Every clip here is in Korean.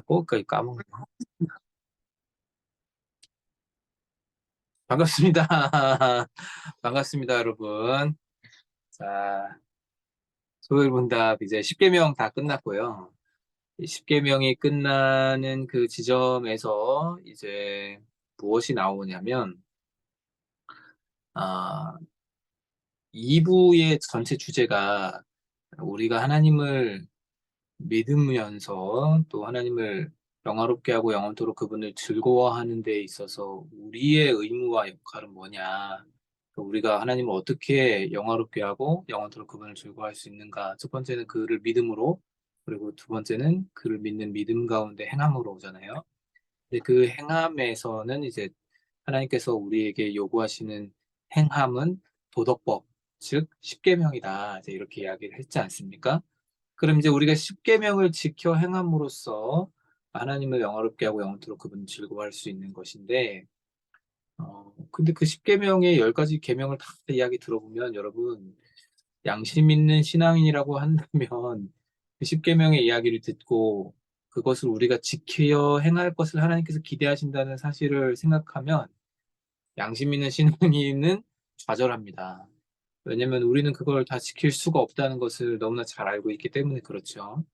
꼭까지 까먹네. 반갑습니다. 반갑습니다, 여러분. 자, 소일문답 이제 10계명 다 끝났고요. 10계명이 끝나는 그 지점에서 이제 무엇이 나오냐면, 아, 2부의 전체 주제가 우리가 하나님을 믿으면서 또 하나님을 영화롭게 하고 영원토록 그분을 즐거워하는 데 있어서 우리의 의무와 역할은 뭐냐? 우리가 하나님을 어떻게 영화롭게 하고 영원토록 그분을 즐거워할 수 있는가? 첫 번째는 그를 믿음으로, 그리고 두 번째는 그를 믿는 믿음 가운데 행함으로 오잖아요. 근데 그 행함에서는 이제 하나님께서 우리에게 요구하시는 행함은 도덕법, 즉 십계명이다. 이제 이렇게 이야기를 했지 않습니까? 그럼 이제 우리가 십계명을 지켜 행함으로써 하나님을 영화롭게 하고 영원토록 그분을 즐거워할 수 있는 것인데, 근데 그 십계명의 10가지 계명을 다 이야기 들어보면 여러분, 양심 있는 신앙인이라고 한다면 그 십계명의 이야기를 듣고 그것을 우리가 지켜 행할 것을 하나님께서 기대하신다는 사실을 생각하면 양심 있는 신앙인은 좌절합니다. 왜냐면 우리는 그걸 다 지킬 수가 없다는 것을 너무나 잘 알고 있기 때문에 그렇죠.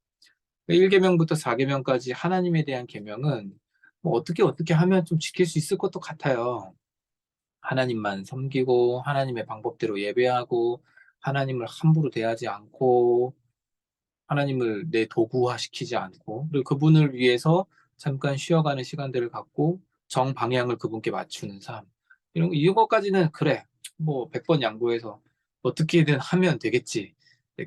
1계명부터 4계명까지 하나님에 대한 계명은 뭐 어떻게 하면 좀 지킬 수 있을 것도 같아요. 하나님만 섬기고 하나님의 방법대로 예배하고 하나님을 함부로 대하지 않고 하나님을 내 도구화시키지 않고 그리고 그분을 위해서 잠깐 쉬어가는 시간들을 갖고 정방향을 그분께 맞추는 삶. 이것까지는 그래. 뭐 100번 양보해서 어떻게든 하면 되겠지.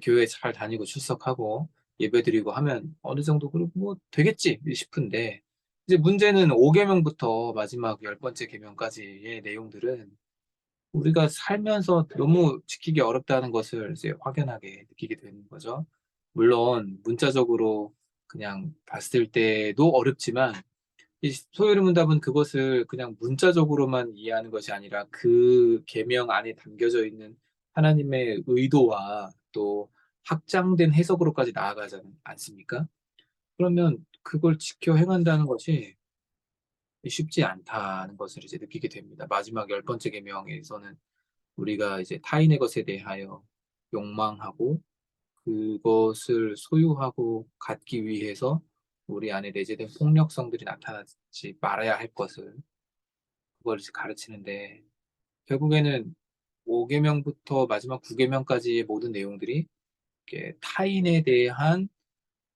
교회 잘 다니고 출석하고 예배드리고 하면 어느 정도 그리고 뭐 되겠지 싶은데 이제 문제는 5계명부터 마지막 10번째 계명까지의 내용들은 우리가 살면서 너무 지키기 어렵다는 것을 이제 확연하게 느끼게 되는 거죠. 물론 문자적으로 그냥 봤을 때도 어렵지만 이 소요리 문답은 그것을 그냥 문자적으로만 이해하는 것이 아니라 그 계명 안에 담겨져 있는 하나님의 의도와 또 확장된 해석으로까지 나아가지 않습니까? 그러면 그걸 지켜 행한다는 것이 쉽지 않다는 것을 이제 느끼게 됩니다. 마지막 10번째 계명에서는 우리가 이제 타인의 것에 대하여 욕망하고 그것을 소유하고 갖기 위해서 우리 안에 내재된 폭력성들이 나타나지 말아야 할 것을 그걸 이제 가르치는데 결국에는 5계명부터 마지막 9계명까지의 모든 내용들이 이렇게 타인에 대한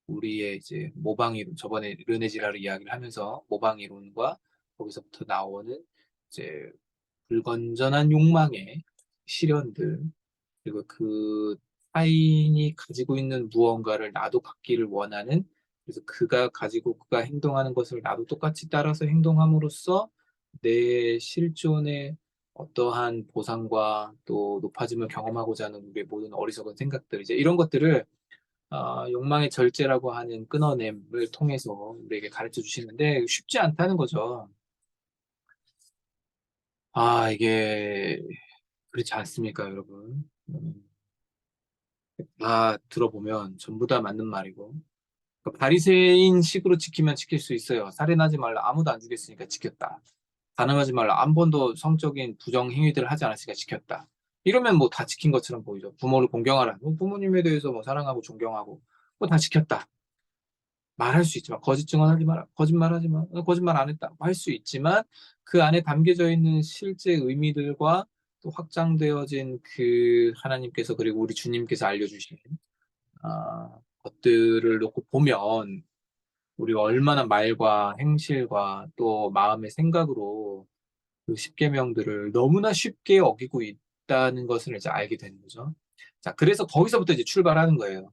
우리의 이제 모방이론, 저번에 르네지라를 이야기를 하면서 모방이론과 거기서부터 나오는 이제 불건전한 욕망의 실현들, 그리고 그 타인이 가지고 있는 무언가를 나도 갖기를 원하는, 그래서 그가 가지고 그가 행동하는 것을 나도 똑같이 따라서 행동함으로써 내 실존의 어떠한 보상과 또 높아짐을 경험하고자 하는 우리의 모든 어리석은 생각들, 이제 이런 것들을 욕망의 절제라고 하는 끊어냄을 통해서 우리에게 가르쳐 주시는데 쉽지 않다는 거죠. 이게 그렇지 않습니까, 여러분? 다 들어보면 전부 다 맞는 말이고. 그러니까 바리새인식으로 지키면 지킬 수 있어요. 살인하지 말라. 아무도 안 죽였으니까 지켰다. 가늠하지 말라. 한 번도 성적인 부정 행위들을 하지 않았으니까 지켰다. 이러면 뭐 다 지킨 것처럼 보이죠. 부모를 공경하라. 뭐 부모님에 대해서 뭐 사랑하고 존경하고 뭐 다 지켰다. 말할 수 있지만 거짓 증언하지 마라. 거짓말하지 마. 거짓말 안 했다. 할 수 있지만 그 안에 담겨져 있는 실제 의미들과 또 확장되어진 그 하나님께서 그리고 우리 주님께서 알려주신 것들을 놓고 보면 우리가 얼마나 말과 행실과 또 마음의 생각으로 그 십계명들을 너무나 쉽게 어기고 있다는 것을 이제 알게 되는 거죠. 자, 그래서 거기서부터 이제 출발하는 거예요.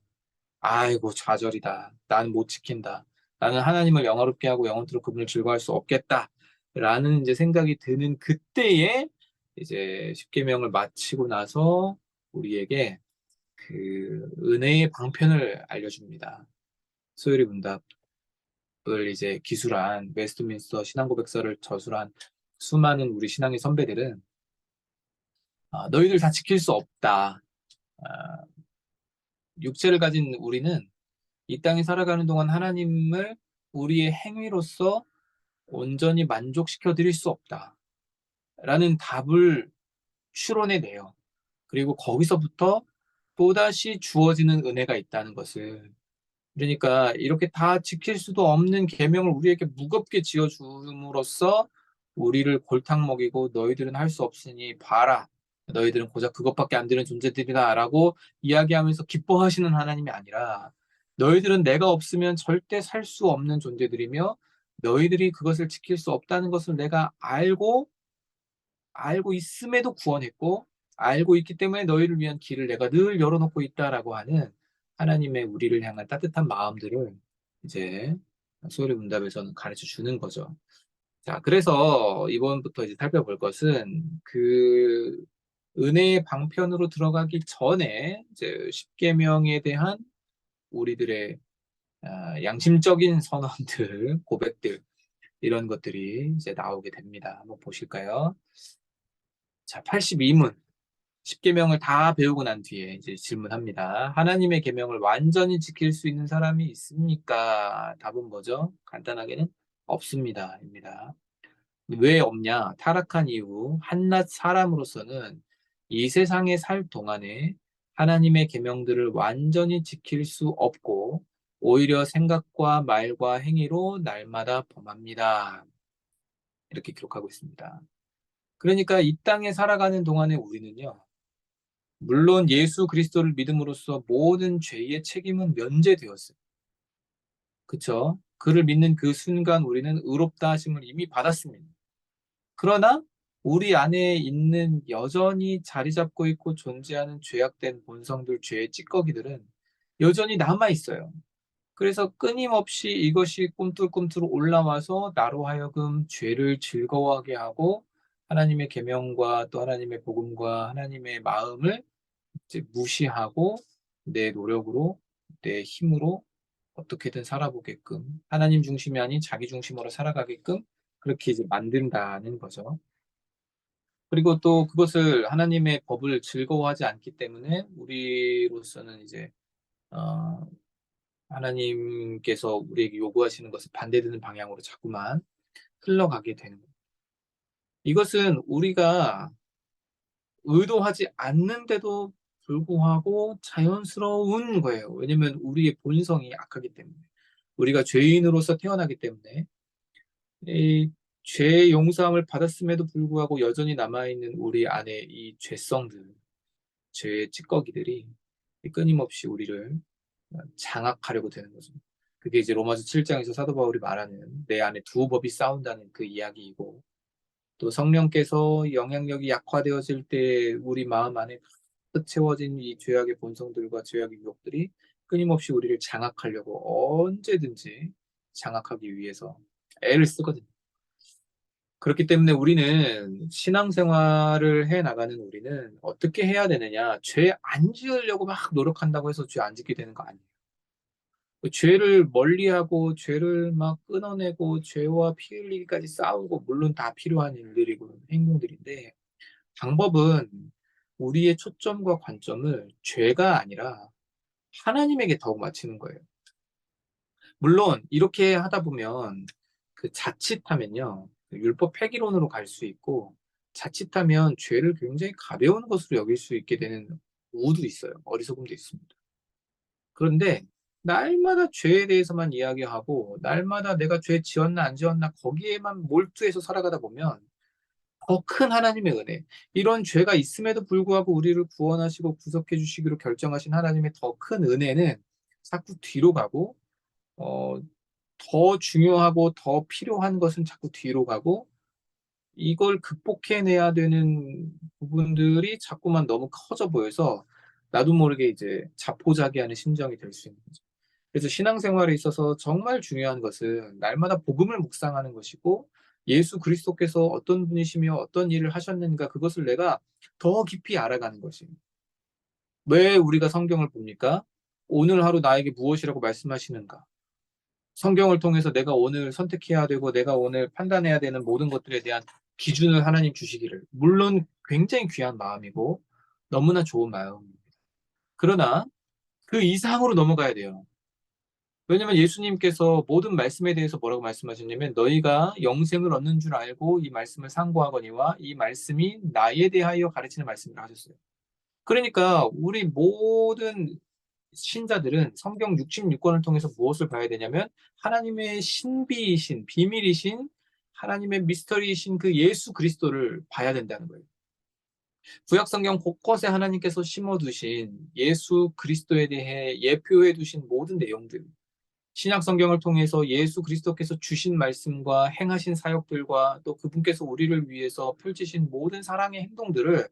아이고, 좌절이다. 나는 못 지킨다. 나는 하나님을 영화롭게 하고 영원토록 그분을 즐거워할 수 없겠다. 라는 이제 생각이 드는 그때에 이제 십계명을 마치고 나서 우리에게 그 은혜의 방편을 알려줍니다. 소요리 문답을 이제 기술한 웨스트민스터 신앙고백서를 저술한 수많은 우리 신앙의 선배들은 너희들 다 지킬 수 없다. 아, 육체를 가진 우리는 이 땅에 살아가는 동안 하나님을 우리의 행위로서 온전히 만족시켜 드릴 수 없다라는 답을 추론해내요. 그리고 거기서부터 또다시 주어지는 은혜가 있다는 것을, 그러니까 이렇게 다 지킬 수도 없는 계명을 우리에게 무겁게 지어 줌으로써 우리를 골탕 먹이고 너희들은 할 수 없으니 봐라. 너희들은 고작 그것밖에 안 되는 존재들이다라고 이야기하면서 기뻐하시는 하나님이 아니라 너희들은 내가 없으면 절대 살 수 없는 존재들이며 너희들이 그것을 지킬 수 없다는 것을 내가 알고 있음에도 구원했고 알고 있기 때문에 너희를 위한 길을 내가 늘 열어놓고 있다라고 하는 하나님의 우리를 향한 따뜻한 마음들을 이제 소리 문답에서는 가르쳐 주는 거죠. 자, 그래서 이번부터 이제 살펴볼 것은 그 은혜의 방편으로 들어가기 전에 이제 십계명에 대한 우리들의 양심적인 선언들, 고백들 이런 것들이 이제 나오게 됩니다. 한번 보실까요? 자, 82문. 십계명을 다 배우고 난 뒤에 이제 질문합니다. 하나님의 계명을 완전히 지킬 수 있는 사람이 있습니까? 답은 뭐죠? 간단하게는 없습니다.입니다. 왜 없냐? 타락한 이후 한낱 사람으로서는 이 세상에 살 동안에 하나님의 계명들을 완전히 지킬 수 없고 오히려 생각과 말과 행위로 날마다 범합니다. 이렇게 기록하고 있습니다. 그러니까 이 땅에 살아가는 동안에 우리는요. 물론 예수 그리스도를 믿음으로써 모든 죄의 책임은 면제되었어요. 그쵸? 그를 믿는 그 순간 우리는 의롭다 하심을 이미 받았습니다. 그러나 우리 안에 있는 여전히 자리 잡고 있고 존재하는 죄악된 본성들, 죄의 찌꺼기들은 여전히 남아 있어요. 그래서 끊임없이 이것이 꿈틀꿈틀 올라와서 나로 하여금 죄를 즐거워하게 하고 하나님의 계명과 또 하나님의 복음과 하나님의 마음을 이제 무시하고 내 노력으로 내 힘으로 어떻게든 살아보게끔 하나님 중심이 아닌 자기 중심으로 살아가게끔 그렇게 이제 만든다는 거죠. 그리고 또 그것을 하나님의 법을 즐거워하지 않기 때문에 우리로서는 이제 어, 하나님께서 우리에게 요구하시는 것을 반대되는 방향으로 자꾸만 흘러가게 되는 거예요. 이것은 우리가 의도하지 않는데도 불구하고 자연스러운 거예요. 왜냐면 우리의 본성이 악하기 때문에. 우리가 죄인으로서 태어나기 때문에 이 죄의 용서함을 받았음에도 불구하고 여전히 남아있는 우리 안에 이 죄성들, 죄의 찌꺼기들이 끊임없이 우리를 장악하려고 되는 거죠. 그게 이제 로마서 7장에서 사도 바울이 말하는 내 안에 두 법이 싸운다는 그 이야기이고 또 성령께서 영향력이 약화되어질 때 우리 마음 안에 가득 채워진 이 죄악의 본성들과 죄악의 유혹들이 끊임없이 우리를 장악하려고 언제든지 장악하기 위해서 애를 쓰거든요. 그렇기 때문에 우리는 신앙생활을 해 나가는 우리는 어떻게 해야 되느냐? 죄 안 지으려고 막 노력한다고 해서 죄 안 짓게 되는 거 아니에요. 그 죄를 멀리하고 죄를 막 끊어내고 죄와 피 흘리기까지 싸우고 물론 다 필요한 일들이고 행동들인데 방법은 우리의 초점과 관점을 죄가 아니라 하나님에게 더욱 맞추는 거예요. 물론 이렇게 하다 보면 그 자칫하면요. 그 율법 폐기론으로 갈 수 있고 자칫하면 죄를 굉장히 가벼운 것으로 여길 수 있게 되는 우도 있어요. 어리석음도 있습니다. 그런데 날마다 죄에 대해서만 이야기하고 날마다 내가 죄 지었나 안 지었나 거기에만 몰두해서 살아가다 보면 더 큰 하나님의 은혜, 이런 죄가 있음에도 불구하고 우리를 구원하시고 구속해 주시기로 결정하신 하나님의 더 큰 은혜는 자꾸 뒤로 가고 어, 더 중요하고 더 필요한 것은 자꾸 뒤로 가고 이걸 극복해내야 되는 부분들이 자꾸만 너무 커져 보여서 나도 모르게 이제 자포자기하는 심정이 될 수 있는 거죠. 그래서 신앙생활에 있어서 정말 중요한 것은 날마다 복음을 묵상하는 것이고 예수 그리스도께서 어떤 분이시며 어떤 일을 하셨는가 그것을 내가 더 깊이 알아가는 것입니다. 왜 우리가 성경을 봅니까? 오늘 하루 나에게 무엇이라고 말씀하시는가? 성경을 통해서 내가 오늘 선택해야 되고 내가 오늘 판단해야 되는 모든 것들에 대한 기준을 하나님 주시기를. 물론 굉장히 귀한 마음이고 너무나 좋은 마음입니다. 그러나 그 이상으로 넘어가야 돼요. 왜냐면 예수님께서 모든 말씀에 대해서 뭐라고 말씀하셨냐면 너희가 영생을 얻는 줄 알고 이 말씀을 상고하거니와 이 말씀이 나에 대하여 가르치는 말씀이라 하셨어요. 그러니까 우리 모든 신자들은 성경 66권을 통해서 무엇을 봐야 되냐면 하나님의 신비이신 비밀이신 하나님의 미스터리이신 그 예수 그리스도를 봐야 된다는 거예요. 구약 성경 곳곳에 하나님께서 심어두신 예수 그리스도에 대해 예표해 두신 모든 내용들, 신약 성경을 통해서 예수 그리스도께서 주신 말씀과 행하신 사역들과 또 그분께서 우리를 위해서 펼치신 모든 사랑의 행동들을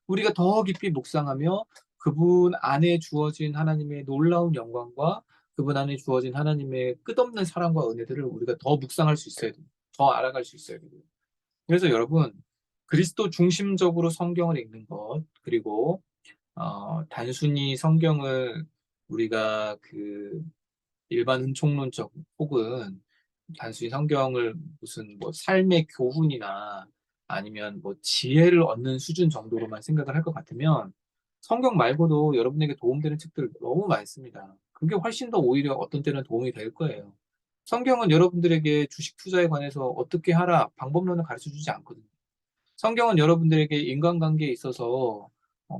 우리가 더 깊이 묵상하며 그분 안에 주어진 하나님의 놀라운 영광과 그분 안에 주어진 하나님의 끝없는 사랑과 은혜들을 우리가 더 묵상할 수 있어야 돼요. 더 알아갈 수 있어야 돼요. 그래서 여러분, 그리스도 중심적으로 성경을 읽는 것, 그리고 단순히 성경을 우리가 그 일반 은총론적 혹은 단순히 성경을 무슨 뭐 삶의 교훈이나 아니면 뭐 지혜를 얻는 수준 정도로만 생각을 할 것 같으면 성경 말고도 여러분에게 도움되는 책들 너무 많습니다. 그게 훨씬 더 오히려 어떤 때는 도움이 될 거예요. 성경은 여러분들에게 주식 투자에 관해서 어떻게 하라 방법론을 가르쳐 주지 않거든요. 성경은 여러분들에게 인간관계에 있어서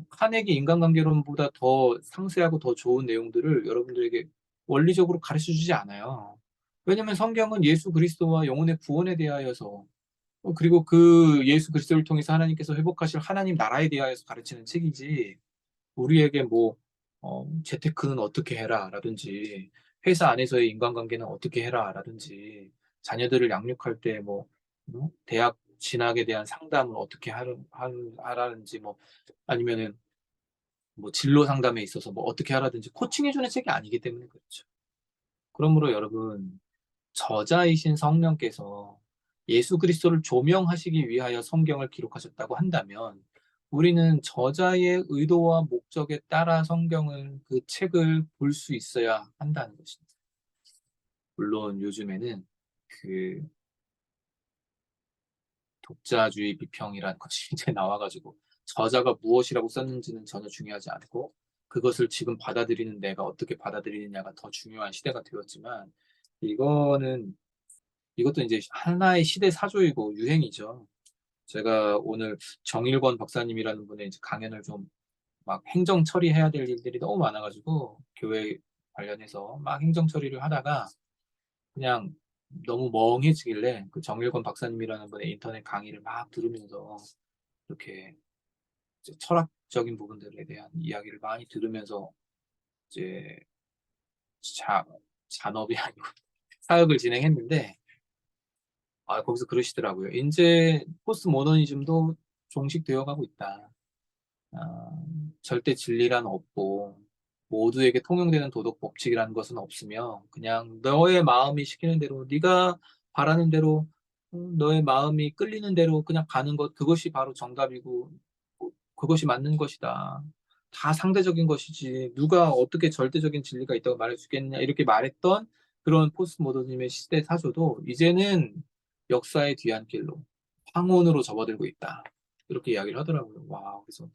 카네기 인간관계론보다 더 상세하고 더 좋은 내용들을 여러분들에게 원리적으로 가르쳐 주지 않아요. 왜냐하면 성경은 예수 그리스도와 영혼의 구원에 대하여서 그리고 그 예수 그리스도를 통해서 하나님께서 회복하실 하나님 나라에 대하여서 가르치는 책이지 우리에게 뭐 재테크는 어떻게 해라 라든지 회사 안에서의 인간관계는 어떻게 해라 라든지 자녀들을 양육할 때뭐 대학 진학에 대한 상담을 어떻게 하라는지 뭐 아니면은 뭐 진로 상담에 있어서 뭐 어떻게 하라든지 코칭해주는 책이 아니기 때문에 그렇죠. 그러므로 여러분 저자이신 성령께서 예수 그리스도를 조명하시기 위하여 성경을 기록하셨다고 한다면 우리는 저자의 의도와 목적에 따라 성경을 그 책을 볼 수 있어야 한다는 것입니다. 물론 요즘에는 그 독자주의 비평이라는 것이 이제 나와가지고 저자가 무엇이라고 썼는지는 전혀 중요하지 않고 그것을 지금 받아들이는 내가 어떻게 받아들이느냐가 더 중요한 시대가 되었지만 이거는 이것도 이제 하나의 시대 사조이고 유행이죠. 제가 오늘 정일권 박사님이라는 분의 이제 강연을 좀 막 행정 처리해야 될 일들이 너무 많아가지고 교회 관련해서 막 행정 처리를 하다가 그냥 너무 멍해지길래 그 정일권 박사님이라는 분의 인터넷 강의를 막 들으면서 이렇게 이제 철학적인 부분들에 대한 이야기를 많이 들으면서 이제 자, 잔업이 아니고 사역을 진행했는데 거기서 그러시더라고요. 이제 포스트 모더니즘도 종식되어 가고 있다. 아, 절대 진리란 없고 모두에게 통용되는 도덕 법칙이라는 것은 없으며 그냥 너의 마음이 시키는 대로 네가 바라는 대로 너의 마음이 끌리는 대로 그냥 가는 것 그것이 바로 정답이고 그것이 맞는 것이다. 다 상대적인 것이지 누가 어떻게 절대적인 진리가 있다고 말할 수 있겠냐 이렇게 말했던 그런 포스트 모더니즘의 시대 사조도 이제는 역사의 뒤안길로 황혼으로 접어들고 있다. 이렇게 이야기를 하더라고요. 와, 그래서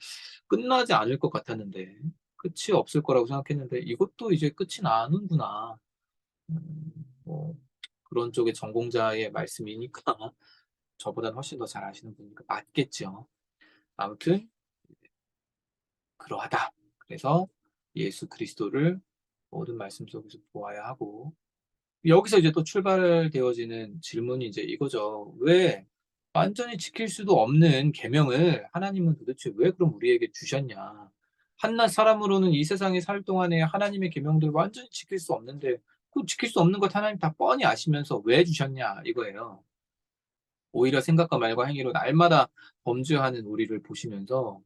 끝나지 않을 것 같았는데 끝이 없을 거라고 생각했는데 이것도 이제 끝이 나는구나. 뭐 그런 쪽의 전공자의 말씀이니까 저보다는 훨씬 더 잘 아시는 분이니까 맞겠죠. 아무튼 그러하다. 그래서 예수 그리스도를 모든 말씀 속에서 보아야 하고 여기서 이제 또 출발되어지는 질문이 이제 이거죠. 왜 완전히 지킬 수도 없는 계명을 하나님은 도대체 왜 그럼 우리에게 주셨냐? 한낱 사람으로는 이 세상에 살 동안에 하나님의 계명들 완전히 지킬 수 없는데 그 지킬 수 없는 것 하나님 다 뻔히 아시면서 왜 주셨냐 이거예요. 오히려 생각과 말과 행위로 날마다 범죄하는 우리를 보시면서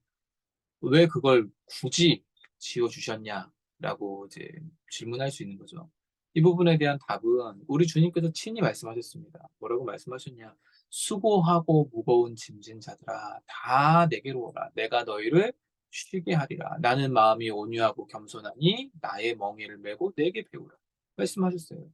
왜 그걸 굳이 지어주셨냐라고 이제 질문할 수 있는 거죠. 이 부분에 대한 답은 우리 주님께서 친히 말씀하셨습니다. 뭐라고 말씀하셨냐? 수고하고 무거운 짐진 자들아, 다 내게로 오라. 내가 너희를 쉬게 하리라. 나는 마음이 온유하고 겸손하니 나의 멍에를 메고 내게 배우라. 말씀하셨어요.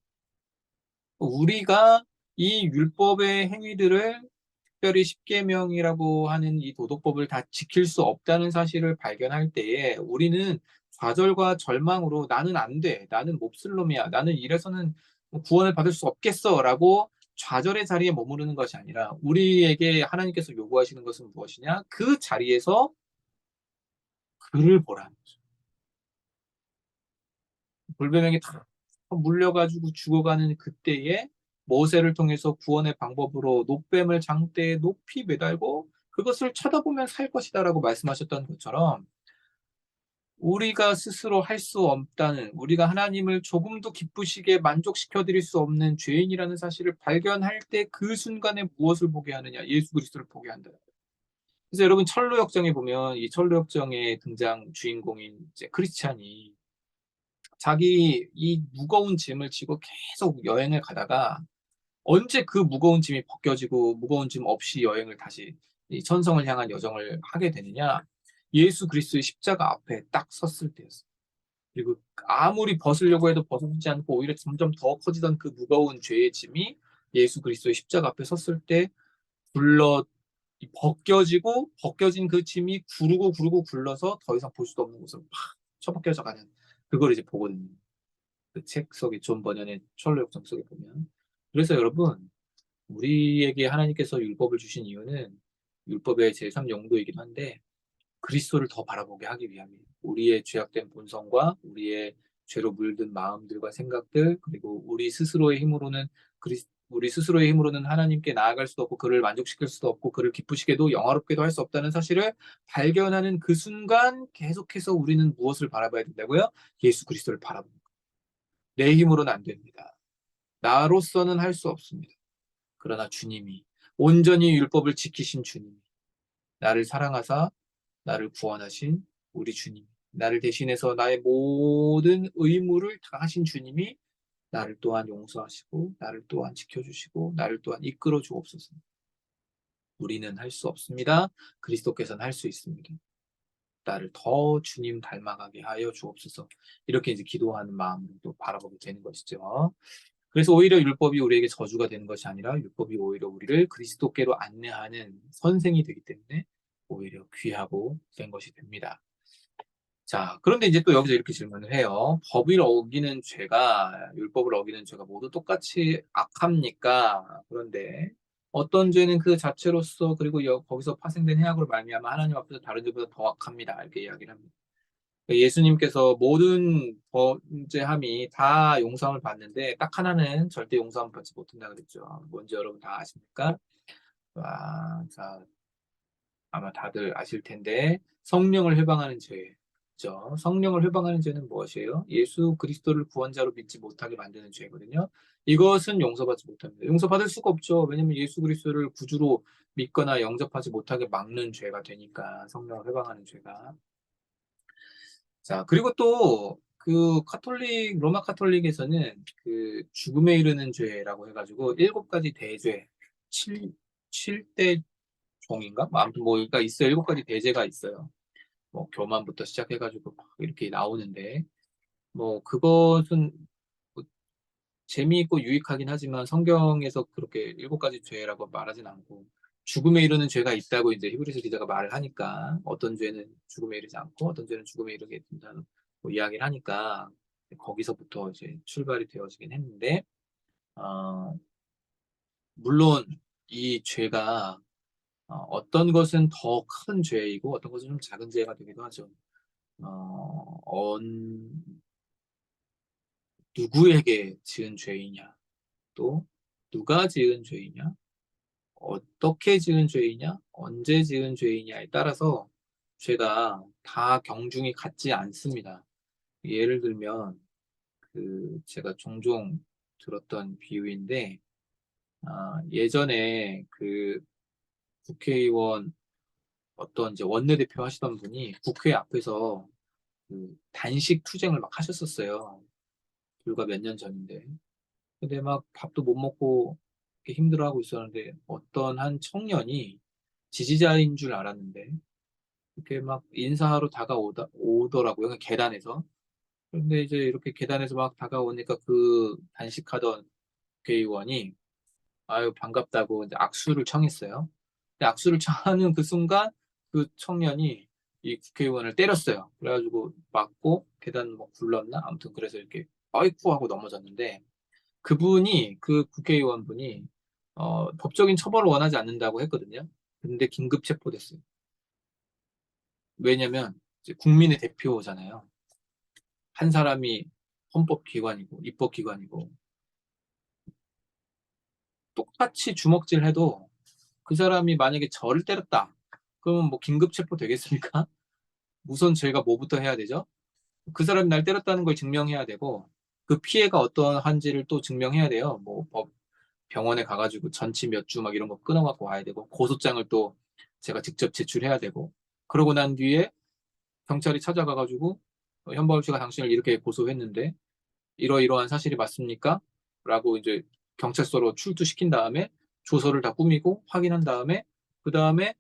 우리가 이 율법의 행위들을 특별히 십계명이라고 하는 이 도덕법을 다 지킬 수 없다는 사실을 발견할 때에 우리는 좌절과 절망으로 나는 안 돼. 나는 몹쓸 놈이야. 나는 이래서는 뭐 구원을 받을 수 없겠어. 라고 좌절의 자리에 머무르는 것이 아니라 우리에게 하나님께서 요구하시는 것은 무엇이냐? 그 자리에서 그를 보라는 거죠. 골뱅이 다 물려가지고 죽어가는 그때에 모세를 통해서 구원의 방법으로 놋뱀을 장대에 높이 매달고 그것을 쳐다보면 살 것이다라고 말씀하셨던 것처럼 우리가 스스로 할 수 없다는 우리가 하나님을 조금도 기쁘시게 만족시켜 드릴 수 없는 죄인이라는 사실을 발견할 때 그 순간에 무엇을 보게 하느냐? 예수 그리스도를 보게 한다. 그래서 여러분 철로 역정에 보면 이 철로 역정의 등장 주인공인 이제 크리스찬이 자기 이 무거운 짐을 지고 계속 여행을 가다가 언제 그 무거운 짐이 벗겨지고 무거운 짐 없이 여행을 다시 이 천성을 향한 여정을 하게 되느냐? 예수 그리스도의 십자가 앞에 딱 섰을 때였어요. 그리고 아무리 벗으려고 해도 벗어지지 않고 오히려 점점 더 커지던 그 무거운 죄의 짐이 예수 그리스도의 십자가 앞에 섰을 때 굴러 벗겨지고 벗겨진 그 짐이 구르고 굴러서 더 이상 볼 수도 없는 곳으로 팍 처박혀져 가는 그걸 이제 보거든요. 그 책 속에 존 버년의 철로 역정 속에 보면. 그래서 여러분 우리에게 하나님께서 율법을 주신 이유는 율법의 제3 용도이긴 한데 그리스도를 더 바라보게 하기 위함이에요. 우리의 죄악된 본성과 우리의 죄로 물든 마음들과 생각들 그리고 우리 스스로의 힘으로는 하나님께 나아갈 수도 없고 그를 만족시킬 수도 없고 그를 기쁘시게도 영화롭게도 할 수 없다는 사실을 발견하는 그 순간 계속해서 우리는 무엇을 바라봐야 된다고요? 예수 그리스도를 바라봅니다. 내 힘으로는 안 됩니다. 나로서는 할 수 없습니다. 그러나 주님이 온전히 율법을 지키신 주님이 나를 사랑하사 나를 구원하신 우리 주님, 나를 대신해서 나의 모든 의무를 다 하신 주님이 나를 또한 용서하시고 나를 또한 지켜주시고 나를 또한 이끌어 주옵소서. 우리는 할 수 없습니다. 그리스도께서는 할 수 있습니다. 나를 더 주님 닮아가게 하여 주옵소서. 이렇게 이제 기도하는 마음으로 또 바라보게 되는 것이죠. 그래서 오히려 율법이 우리에게 저주가 되는 것이 아니라 율법이 오히려 우리를 그리스도께로 안내하는 선생이 되기 때문에 오히려 귀하고 된 것이 됩니다. 자, 그런데 이제 또 여기서 이렇게 질문을 해요. 법을 어기는 죄가, 율법을 어기는 죄가 모두 똑같이 악합니까? 그런데 어떤 죄는 그 자체로서 그리고 거기서 파생된 해악으로 말미암아 하나님 앞에서 다른 죄보다 더 악합니다. 이렇게 이야기를 합니다. 예수님께서 모든 범죄함이 다 용서함을 받는데 딱 하나는 절대 용서함을 받지 못한다 그랬죠. 뭔지 여러분 다 아십니까? 자, 아마 다들 아실 텐데 성령을 회방하는 죄죠. 성령을 회방하는 죄는 무엇이에요? 예수 그리스도를 구원자로 믿지 못하게 만드는 죄거든요. 이것은 용서받지 못합니다. 용서받을 수가 없죠. 왜냐하면 예수 그리스도를 구주로 믿거나 영접하지 못하게 막는 죄가 되니까 성령을 회방하는 죄가. 자, 그리고 또 그 로마 카톨릭에서는 그 죽음에 이르는 죄라고 해가지고 7가지 대죄, 7, 칠대 종인가? 뭐 아무튼 뭐가 있어요. 7가지 대죄가 있어요. 뭐 교만부터 시작해가지고 막 이렇게 나오는데 뭐 그것은 뭐 재미있고 유익하긴 하지만 성경에서 그렇게 7가지 죄라고 말하진 않고 죽음에 이르는 죄가 있다고 이제 히브리서 기자가 말을 하니까 어떤 죄는 죽음에 이르지 않고 어떤 죄는 죽음에 이르게 된다는 뭐 이야기를 하니까 거기서부터 이제 출발이 되어지긴 했는데 물론 이 죄가 어떤 것은 더 큰 죄이고 어떤 것은 좀 작은 죄가 되기도 하죠. 어, 누구에게 지은 죄이냐, 또 누가 지은 죄이냐, 어떻게 지은 죄이냐, 언제 지은 죄이냐에 따라서 죄가 다 경중이 같지 않습니다. 예를 들면 그 제가 종종 들었던 비유인데 예전에 그 국회의원 어떤 이제 원내대표 하시던 분이 국회 앞에서 그 단식 투쟁을 막 하셨었어요. 불과 몇 년 전인데. 근데 막 밥도 못 먹고 이렇게 힘들어하고 있었는데 어떤 한 청년이 지지자인 줄 알았는데 이렇게 막 인사하러 오더라고요. 그 계단에서. 그런데 이제 이렇게 계단에서 막 다가오니까 그 단식하던 국회의원이 아유 반갑다고 이제 악수를 청했어요. 근데 악수를 청하는 그 순간 그 청년이 이 국회의원을 때렸어요. 그래가지고 맞고 계단 뭐 굴렀나? 아무튼 그래서 이렇게 아이쿠 하고 넘어졌는데 그분이 그 국회의원분이 법적인 처벌을 원하지 않는다고 했거든요. 근데 긴급 체포됐어요. 왜냐면 이제 국민의 대표잖아요. 한 사람이 헌법기관이고 입법기관이고 똑같이 주먹질 해도 그 사람이 만약에 저를 때렸다. 그러면 뭐 긴급 체포 되겠습니까? 우선 저희가 뭐부터 해야 되죠? 그 사람이 날 때렸다는 걸 증명해야 되고 그 피해가 어떠한지를 또 증명해야 돼요. 뭐 병원에 가가지고 전치 몇 주 막 이런 거 끊어갖고 와야 되고 고소장을 또 제가 직접 제출해야 되고 그러고 난 뒤에 경찰이 찾아가가지고 현범 씨가 당신을 이렇게 고소했는데 이러이러한 사실이 맞습니까? 라고 이제 경찰서로 출두시킨 다음에 조서를 다 꾸미고 확인한 다음에 그 다음에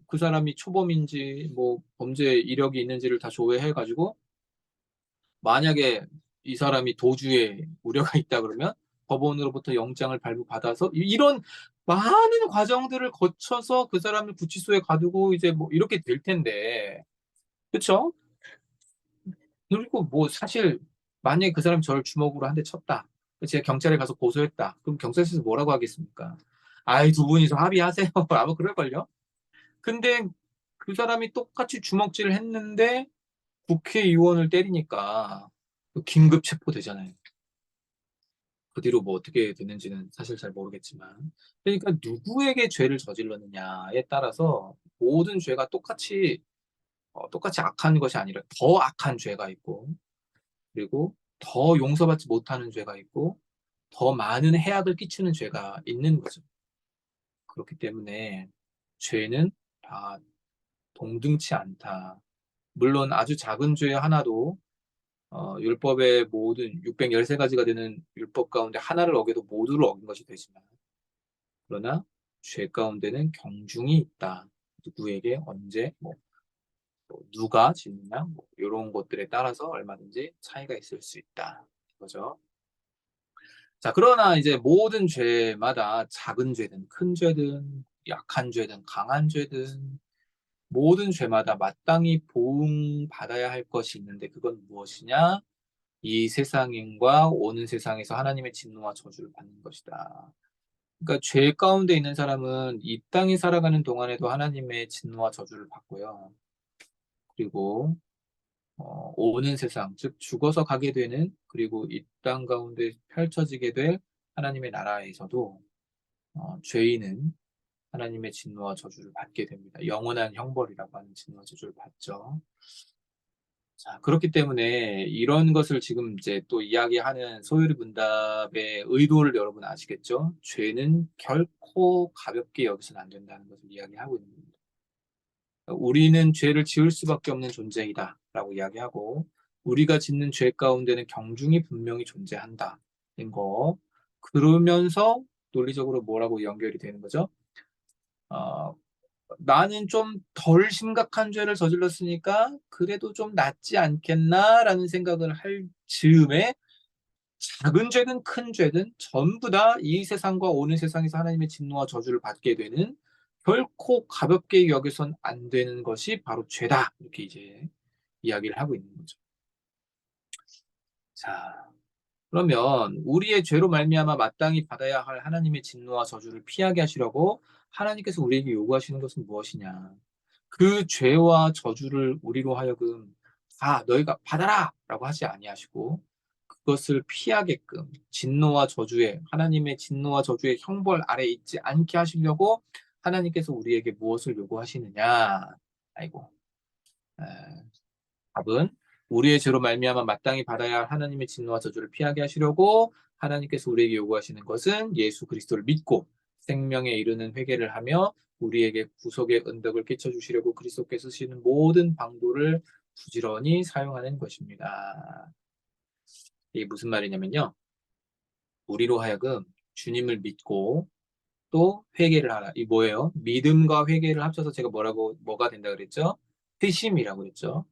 그 사람이 초범인지 뭐 범죄 이력이 있는지를 다 조회해가지고 만약에 이 사람이 도주에 우려가 있다 그러면 법원으로부터 영장을 발부받아서 이런 많은 과정들을 거쳐서 그 사람을 구치소에 가두고 이제 뭐 이렇게 될 텐데 그렇죠? 그리고 뭐 사실 만약에 그 사람이 저를 주먹으로 한 대 쳤다. 제가 경찰에 가서 고소했다. 그럼 경찰서에서 뭐라고 하겠습니까? 아이 두 분이서 합의하세요. 아마 그럴걸요? 근데 그 사람이 똑같이 주먹질을 했는데 국회의원을 때리니까 긴급 체포되잖아요. 그 뒤로 뭐 어떻게 됐는지는 사실 잘 모르겠지만. 그러니까 누구에게 죄를 저질렀느냐에 따라서 모든 죄가 똑같이 악한 것이 아니라 더 악한 죄가 있고, 그리고 더 용서받지 못하는 죄가 있고, 더 많은 해악을 끼치는 죄가 있는 거죠. 그렇기 때문에 죄는 다 동등치 않다. 물론 아주 작은 죄 하나도 율법의 모든 613가지가 되는 율법 가운데 하나를 어겨도 모두를 어긴 것이 되지만 그러나 죄 가운데는 경중이 있다. 누구에게 언제 뭐 누가 짓느냐 뭐 이런 것들에 따라서 얼마든지 차이가 있을 수 있다. 그죠? 자, 그러나 이제 모든 죄마다 작은 죄든 큰 죄든 약한 죄든 강한 죄든 모든 죄마다 마땅히 보응받아야 할 것이 있는데 그건 무엇이냐? 이 세상인과 오는 세상에서 하나님의 진노와 저주를 받는 것이다. 그러니까 죄 가운데 있는 사람은 이 땅에 살아가는 동안에도 하나님의 진노와 저주를 받고요. 그리고 오는 세상, 즉 죽어서 가게 되는 그리고 이 땅 가운데 펼쳐지게 될 하나님의 나라에서도 죄인은 하나님의 진노와 저주를 받게 됩니다. 영원한 형벌이라고 하는 진노와 저주를 받죠. 자, 그렇기 때문에 이런 것을 지금 이제 또 이야기하는 소요리 문답의 의도를 여러분 아시겠죠? 죄는 결코 가볍게 여기서는 안 된다는 것을 이야기하고 있는 겁니다. 우리는 죄를 지을 수밖에 없는 존재이다 라고 이야기하고 우리가 짓는 죄 가운데는 경중이 분명히 존재한다. 인 거. 그러면서 논리적으로 뭐라고 연결이 되는 거죠? 어, 나는 좀 덜 심각한 죄를 저질렀으니까 그래도 좀 낫지 않겠나라는 생각을 할 즈음에 작은 죄든 큰 죄든 전부 다 이 세상과 오는 세상에서 하나님의 진노와 저주를 받게 되는 결코 가볍게 여겨선 안 되는 것이 바로 죄다. 이렇게 이제 이야기를 하고 있는 거죠. 자, 그러면 우리의 죄로 말미암아 마땅히 받아야 할 하나님의 진노와 저주를 피하게 하시려고 하나님께서 우리에게 요구하시는 것은 무엇이냐? 그 죄와 저주를 우리로 하여금 다 너희가 받아라라고 하지 아니하시고 그것을 피하게끔 진노와 저주의 하나님의 진노와 저주의 형벌 아래 있지 않게 하시려고 하나님께서 우리에게 무엇을 요구하시느냐? 아이고. 에, 답은 우리의 죄로 말미암아 마땅히 받아야 할 하나님의 진노와 저주를 피하게 하시려고 하나님께서 우리에게 요구하시는 것은 예수 그리스도를 믿고 생명에 이르는 회개를 하며 우리에게 구속의 은덕을 끼쳐 주시려고 그리스도께서 쓰시는 모든 방도를 부지런히 사용하는 것입니다. 이게 무슨 말이냐면요. 우리로 하여금 주님을 믿고 또 회개를 하라. 이 뭐예요? 믿음과 회개를 합쳐서 제가 뭐가 된다 그랬죠? 회심이라고 그랬죠.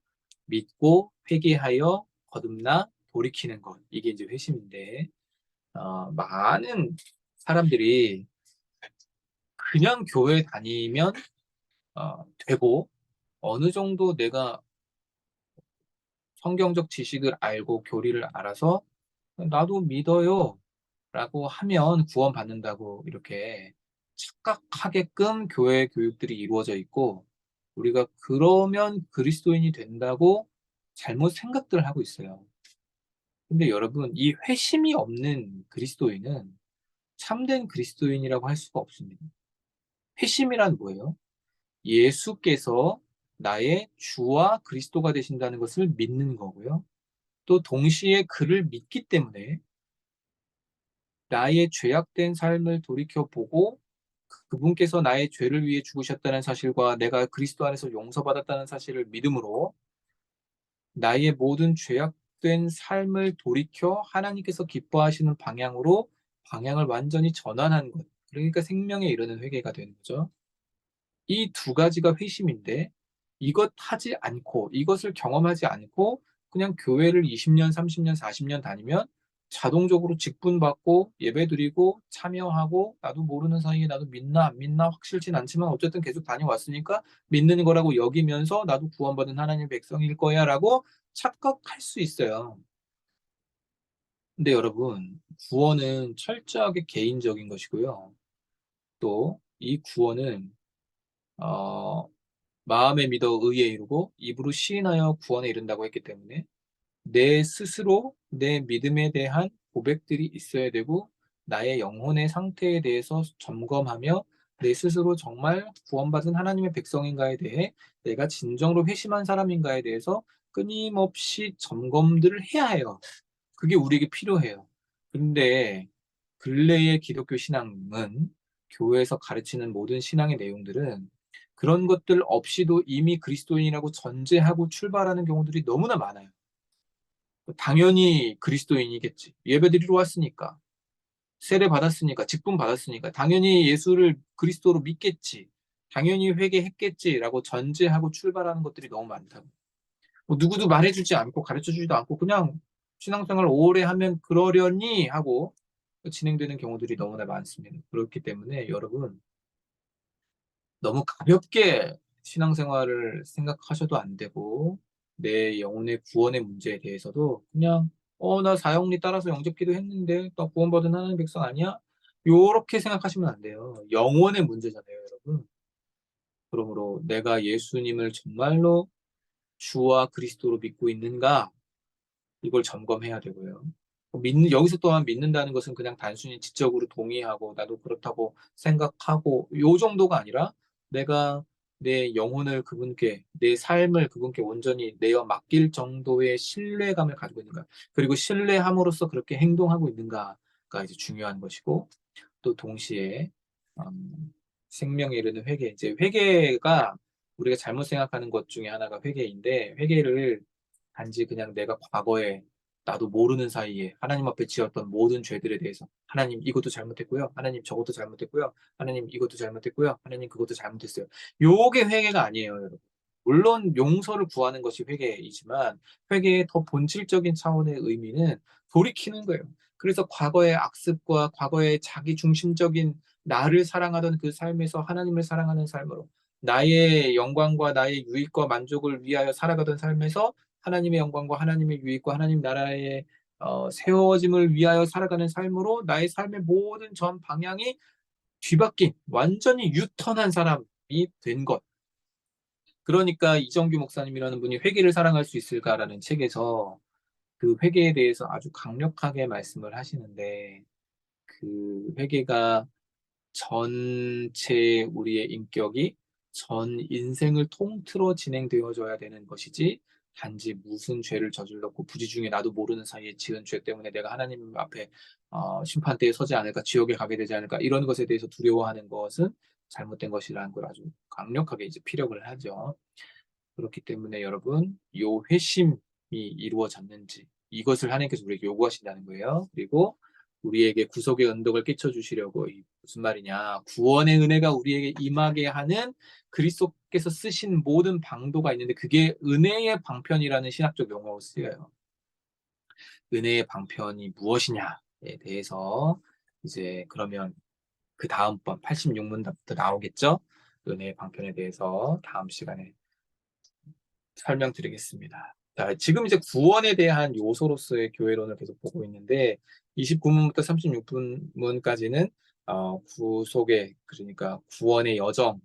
믿고 회개하여 거듭나 돌이키는 것. 이게 이제 회심인데, 많은 사람들이 그냥 교회 다니면 되고 어느 정도 내가 성경적 지식을 알고 교리를 알아서 나도 믿어요 라고 하면 구원받는다고 이렇게 착각하게끔 교회 교육들이 이루어져 있고, 우리가 그러면 그리스도인이 된다고 잘못 생각들을 하고 있어요. 근데 여러분, 이 회심이 없는 그리스도인은 참된 그리스도인이라고 할 수가 없습니다. 회심이란 뭐예요? 예수께서 나의 주와 그리스도가 되신다는 것을 믿는 거고요. 또 동시에 그를 믿기 때문에 나의 죄악된 삶을 돌이켜보고 그분께서 나의 죄를 위해 죽으셨다는 사실과 내가 그리스도 안에서 용서받았다는 사실을 믿음으로 나의 모든 죄악된 삶을 돌이켜 하나님께서 기뻐하시는 방향으로 방향을 완전히 전환한 것. 그러니까 생명에 이르는 회개가 되는 거죠. 이 두 가지가 회심인데, 이것 하지 않고 이것을 경험하지 않고 그냥 교회를 20년, 30년, 40년 다니면 자동적으로 직분받고 예배드리고 참여하고 나도 모르는 사이에 나도 믿나 안 믿나 확실진 않지만 어쨌든 계속 다녀왔으니까 믿는 거라고 여기면서 나도 구원받은 하나님의 백성일 거야라고 착각할 수 있어요. 근데 여러분, 구원은 철저하게 개인적인 것이고요. 또 이 구원은 어, 마음에 믿어 의에 이르고 입으로 시인하여 구원에 이른다고 했기 때문에 내 스스로 내 믿음에 대한 고백들이 있어야 되고, 나의 영혼의 상태에 대해서 점검하며 내 스스로 정말 구원받은 하나님의 백성인가에 대해 내가 진정으로 회심한 사람인가에 대해서 끊임없이 점검들을 해야 해요. 그게 우리에게 필요해요. 근데 근래의 기독교 신앙은, 교회에서 가르치는 모든 신앙의 내용들은 그런 것들 없이도 이미 그리스도인이라고 전제하고 출발하는 경우들이 너무나 많아요. 당연히 그리스도인이겠지. 예배드리러 왔으니까. 세례 받았으니까. 직분 받았으니까. 당연히 예수를 그리스도로 믿겠지. 당연히 회개했겠지라고 전제하고 출발하는 것들이 너무 많다고. 뭐 누구도 말해주지 않고 가르쳐주지도 않고 그냥 신앙생활 오래 하면 그러려니 하고 진행되는 경우들이 너무나 많습니다. 그렇기 때문에 여러분, 너무 가볍게 신앙생활을 생각하셔도 안 되고, 내 영혼의 구원의 문제에 대해서도 그냥 나 사형리 따라서 영접기도 했는데 나 구원받은 하나님의 백성 아니야? 요렇게 생각하시면 안 돼요. 영혼의 문제잖아요, 여러분. 그러므로 내가 예수님을 정말로 주와 그리스도로 믿고 있는가? 이걸 점검해야 되고요. 여기서 또한 믿는다는 것은 그냥 단순히 지적으로 동의하고 나도 그렇다고 생각하고 요 정도가 아니라, 내가 내 영혼을 그분께, 내 삶을 그분께 온전히 내어 맡길 정도의 신뢰감을 가지고 있는가, 그리고 신뢰함으로써 그렇게 행동하고 있는가가 이제 중요한 것이고, 또 동시에 생명에 이르는 회개, 이제 회개가 우리가 잘못 생각하는 것 중에 하나가 회개인데, 회개를 단지 그냥 내가 과거에 나도 모르는 사이에 하나님 앞에 지었던 모든 죄들에 대해서 하나님 이것도 잘못했고요, 하나님 저것도 잘못했고요, 하나님 이것도 잘못했고요, 하나님 그것도 잘못했어요. 요게 회개가 아니에요, 여러분. 물론 용서를 구하는 것이 회개이지만 회개의 더 본질적인 차원의 의미는 돌이키는 거예요. 그래서 과거의 악습과 과거의 자기 중심적인 나를 사랑하던 그 삶에서 하나님을 사랑하는 삶으로, 나의 영광과 나의 유익과 만족을 위하여 살아가던 삶에서 하나님의 영광과 하나님의 유익과 하나님 나라의 세워짐을 위하여 살아가는 삶으로 나의 삶의 모든 전 방향이 뒤바뀐 완전히 유턴한 사람이 된 것. 그러니까 이정규 목사님이라는 분이 회개를 사랑할 수 있을까라는 책에서 그 회개에 대해서 아주 강력하게 말씀을 하시는데, 그 회개가 전체 우리의 인격이 전 인생을 통틀어 진행되어져야 되는 것이지, 단지 무슨 죄를 저질렀고 부지중에 나도 모르는 사이에 지은 죄 때문에 내가 하나님 앞에 심판대에 서지 않을까, 지옥에 가게 되지 않을까, 이런 것에 대해서 두려워하는 것은 잘못된 것이라는 걸 아주 강력하게 이제 피력을 하죠. 그렇기 때문에 여러분, 요 회심이 이루어졌는지 이것을 하나님께서 우리에게 요구하신다는 거예요. 그리고 우리에게 구속의 은덕을 끼쳐 주시려고, 무슨 말이냐, 구원의 은혜가 우리에게 임하게 하는 그리스도께서 쓰신 모든 방도가 있는데, 그게 은혜의 방편이라는 신학적 용어로 쓰여요. 은혜의 방편이 무엇이냐에 대해서 이제 그러면 그 다음번 86문답도 나오겠죠? 은혜의 방편에 대해서 다음 시간에 설명드리겠습니다. 자, 지금 이제 구원에 대한 요소로서의 교회론을 계속 보고 있는데 29문부터 36문까지는 구속의 그러니까 구원의 여정에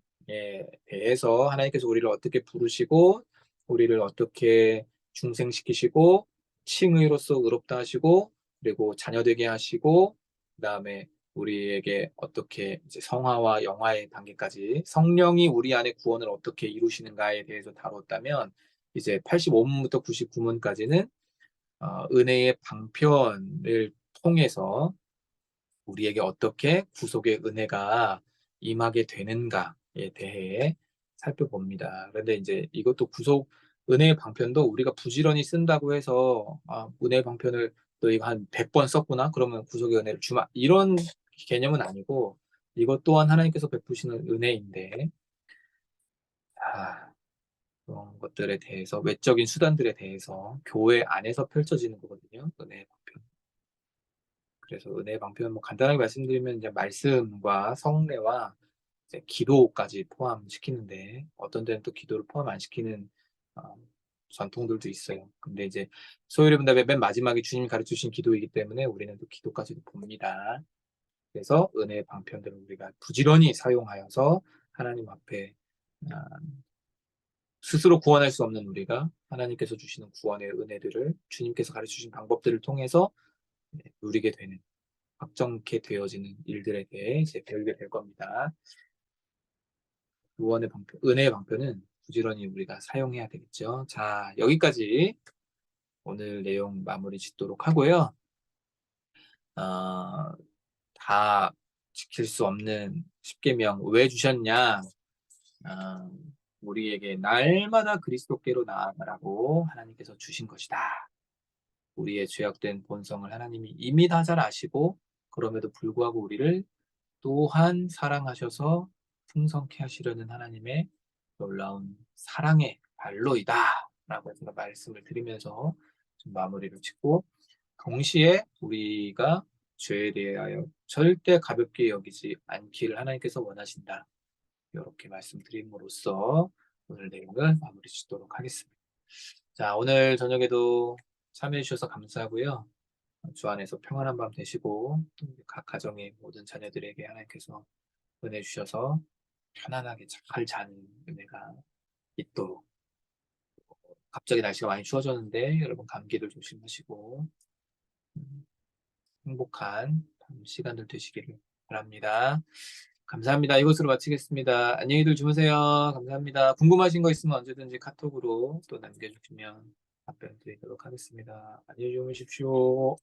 대해서 하나님께서 우리를 어떻게 부르시고 우리를 어떻게 중생시키시고 칭의로서 의롭다 하시고 그리고 자녀되게 하시고 그다음에 우리에게 어떻게 이제 성화와 영화의 단계까지 성령이 우리 안에 구원을 어떻게 이루시는가에 대해서 다뤘다면 이제 85문부터 99문까지는 은혜의 방편을 통해서 우리에게 어떻게 구속의 은혜가 임하게 되는가에 대해 살펴봅니다. 그런데 이제 이것도 구속 은혜의 방편도 우리가 부지런히 쓴다고 해서 은혜의 방편을 너희가 한 100번 썼구나? 그러면 구속의 은혜를 주마. 이런 개념은 아니고 이것 또한 하나님께서 베푸시는 은혜인데 그런 것들에 대해서 외적인 수단들에 대해서 교회 안에서 펼쳐지는 거거든요. 은혜의 방편. 그래서 은혜의 방편은 뭐 간단하게 말씀드리면 이제 말씀과 성례와 이제 기도까지 포함시키는데 어떤 데는 또 기도를 포함 안 시키는 어, 전통들도 있어요. 근데 이제 소요리 분답의 맨 마지막에 주님이 가르쳐 주신 기도이기 때문에 우리는 또 기도까지도 봅니다. 그래서 은혜의 방편들을 우리가 부지런히 사용하여서 하나님 앞에 아, 스스로 구원할 수 없는 우리가 하나님께서 주시는 구원의 은혜들을 주님께서 가르쳐 주신 방법들을 통해서 누리게 되는 확정케 되어지는 일들에 대해 이제 배우게 될 겁니다. 구원의 방편, 은혜의 방편은 부지런히 우리가 사용해야 되겠죠. 자, 여기까지 오늘 내용 마무리 짓도록 하고요. 어, 다 지킬 수 없는 십계명 왜 주셨냐? 어, 우리에게 날마다 그리스도께로 나아가라고 하나님께서 주신 것이다. 우리의 죄악된 본성을 하나님이 이미 다 잘 아시고 그럼에도 불구하고 우리를 또한 사랑하셔서 풍성케 하시려는 하나님의 놀라운 사랑의 발로이다 라고 제가 말씀을 드리면서 좀 마무리를 짓고 동시에 우리가 죄에 대하여 절대 가볍게 여기지 않기를 하나님께서 원하신다. 이렇게 말씀드림으로써 오늘 내용을 마무리 짓도록 하겠습니다. 자, 오늘 저녁에도 참여해 주셔서 감사하고요. 주 안에서 평안한 밤 되시고 각 가정의 모든 자녀들에게 하나님께서 은혜 주셔서 편안하게 잘 자는 은혜가 있도록 갑자기 날씨가 많이 추워졌는데 여러분 감기들 조심하시고 행복한 밤 시간들 되시기를 바랍니다. 감사합니다. 이것으로 마치겠습니다. 안녕히들 주무세요. 감사합니다. 궁금하신 거 있으면 언제든지 카톡으로 또 남겨주시면 답변 드리도록 하겠습니다. 안녕히 주무십시오.